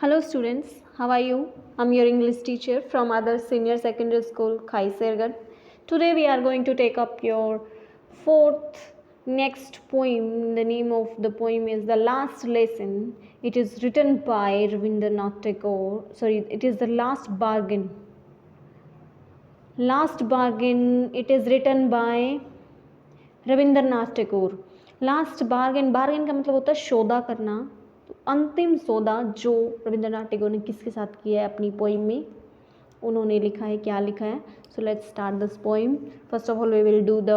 Hello students, how are you? I'm your English teacher from Adarsh Senior Secondary School, Khaisargarh. Today we are going to take up your fourth next poem. The name of the poem is The Last Lesson. It is written by Rabindranath Tagore. It is The Last Bargain. Last Bargain, it is written by Rabindranath Tagore. Last bargain, bargain का मतलब होता है सौदा करना. तो अंतिम सौदा जो रविंद्रनाथ टैगोर ने किसके साथ किया है अपनी पोइम में, उन्होंने लिखा है. क्या लिखा है? So let's start this poem. First of all we will do the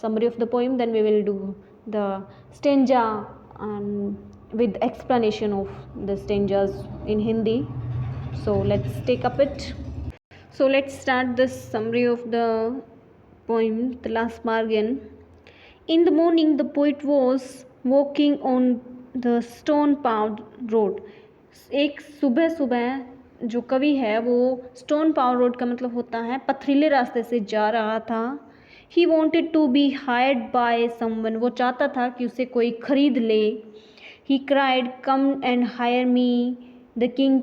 summary of the poem, then we will do the stanza and with explanation of the stanzas in Hindi. So let's take up it. So let's start this summary of the poem, The Last Bargain. In the morning, the poet was walking on the stone-paved road. एक सुबह सुबह जो कवि है वो stone power road का मतलब होता है पथरीले रास्ते से जा रहा था. He wanted to be hired by someone. वो चाहता था कि उसे कोई खरीद ले. He cried, "Come and hire me." The king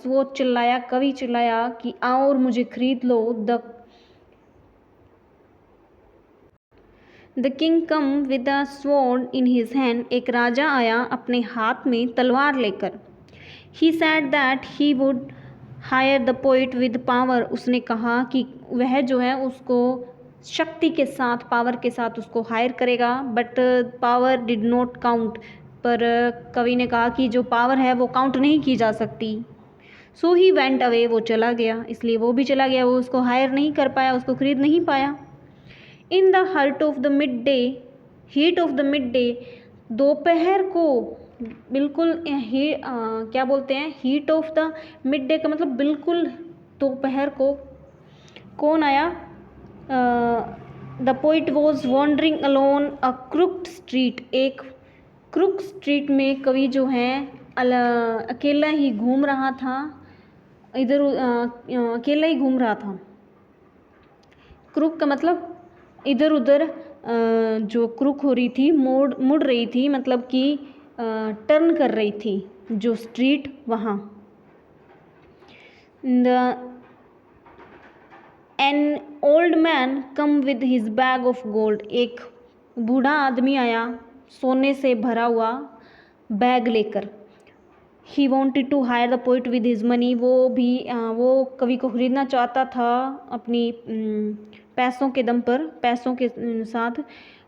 वो चिल्लाया, कवि चिल्लाया कि आओ और मुझे खरीद लो. The king come with a sword in his hand. एक राजा आया अपने हाथ में तलवार लेकर. He said that he would hire the poet with power. उसने कहा कि वह जो है उसको शक्ति के साथ, पावर के साथ उसको हायर करेगा. But power did not count. पर कवि ने कहा कि जो पावर है वो काउंट नहीं की जा सकती. सो ही वेंट अवे. वो चला गया, इसलिए वो भी चला गया. वो उसको हायर नहीं कर पाया, उसको खरीद नहीं पाया. In the heart of the mid day, heat of the mid day, दोपहर को बिल्कुल क्या बोलते हैं, heat of the mid day का मतलब बिल्कुल दोपहर को. कौन आया? The poet was wandering alone a crooked street. एक क्रुक स्ट्रीट में कवि जो है अकेला ही घूम रहा था. अकेला ही घूम रहा था. क्रुक का मतलब इधर उधर जो क्रुक हो रही थी, मुड़ रही थी, मतलब कि टर्न कर रही थी जो स्ट्रीट वहाँ. An old man come with his bag of gold. एक बूढ़ा आदमी आया सोने से भरा हुआ बैग लेकर. He wanted to hire the poet with his money. वो कवि को खरीदना चाहता था अपनी पैसों के दम पर, पैसों के साथ.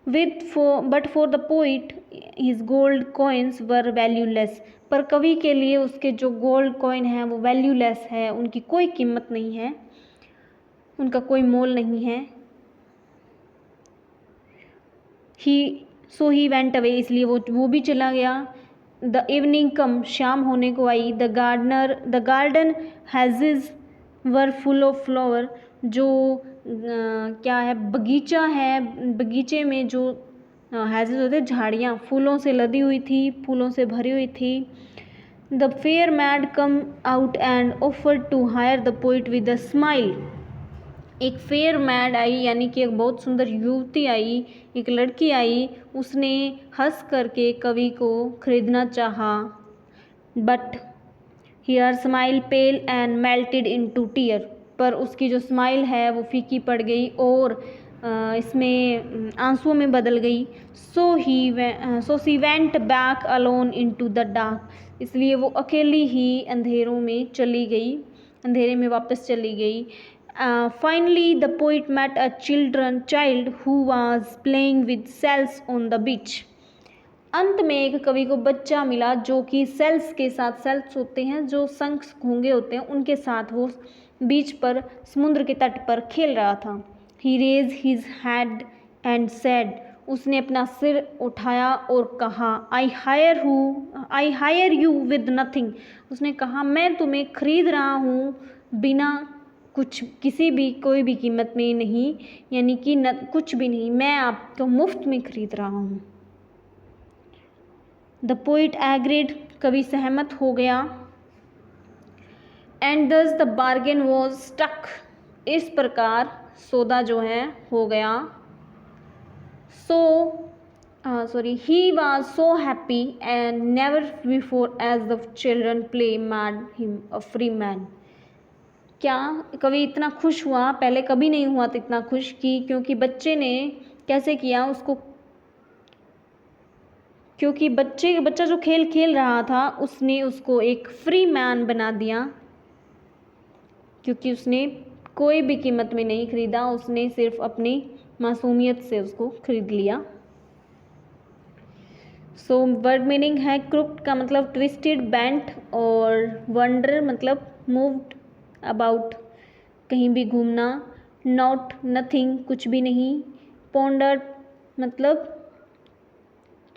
But for the poet his gold coins were valueless. पर कवि के लिए उसके जो गोल्ड कॉइन है वो वैल्यूलेस है, उनकी कोई कीमत नहीं है, उनका कोई मोल नहीं है. So he went away. इसलिए वो भी चला गया. The evening come. शाम होने को आई. The garden hedges were full of flower. जो क्या है, बगीचा है, बगीचे में जो हैज़िज होते झाड़ियाँ फूलों से लदी हुई थी, फूलों से भरी हुई थी. The fair maid come out and offer to hire the poet with a smile. एक फेयर मैड आई, यानी कि एक बहुत सुंदर युवती आई, एक लड़की आई, उसने हंस करके कवि को खरीदना चाहा. But her smile pale and melted into tear. पर उसकी जो स्माइल है वो फीकी पड़ गई और इसमें आंसुओं में बदल गई. So she went back alone into the dark. इसलिए वो अकेली ही अंधेरों में चली गई, अंधेरे में वापस चली गई. Finally, the poet met a child who was playing with shells on the beach. अंत में एक कवि को बच्चा मिला जो कि सेल्स के साथ, सेल्स होते हैं जो शंख घोंगे होते हैं, उनके साथ वो बीच पर, समुद्र के तट पर खेल रहा था. He raised his head and said. उसने अपना सिर उठाया और कहा, I hire you with nothing. उसने कहा मैं तुम्हें खरीद रहा हूँ बिना कुछ, कोई भी कीमत में नहीं, यानी कि कुछ भी नहीं, मैं आपको मुफ्त में खरीद रहा हूँ. The poet agreed. कवि सहमत हो गया. एंड दस द बार्गेन वॉज स्टक. इस प्रकार सौदा जो है हो गया. सो he was so happy and never before as the children play made him a free man. क्या कवि इतना खुश हुआ, पहले कभी नहीं हुआ था इतना खुश कि क्योंकि बच्चे ने कैसे किया उसको, क्योंकि बच्चा जो खेल खेल रहा था उसने उसको एक फ्री मैन बना दिया, क्योंकि उसने कोई भी कीमत में नहीं खरीदा, उसने सिर्फ अपनी मासूमियत से उसको खरीद लिया. सो वर्ड मीनिंग है क्रुप्ड का मतलब ट्विस्टेड, बेंट, और वंडर मतलब मूव्ड अबाउट कहीं भी घूमना, नॉट नथिंग कुछ भी नहीं, पॉन्डर्ड मतलब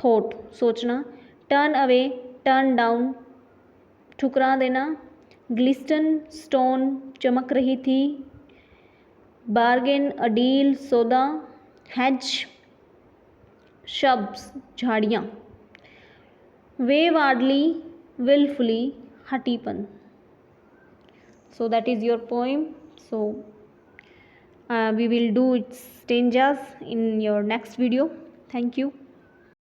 थॉट सोचना, टर्न अवे टर्न डाउन ठुकरा देना, ग्लिस्टन स्टोन चमक रही थी, बार्गेन अ डील सौदा, हेज शब्स झाड़ियाँ, waywardly willfully हटीपन. So that is your poem. So we will do its stanzas in your next video. Thank you.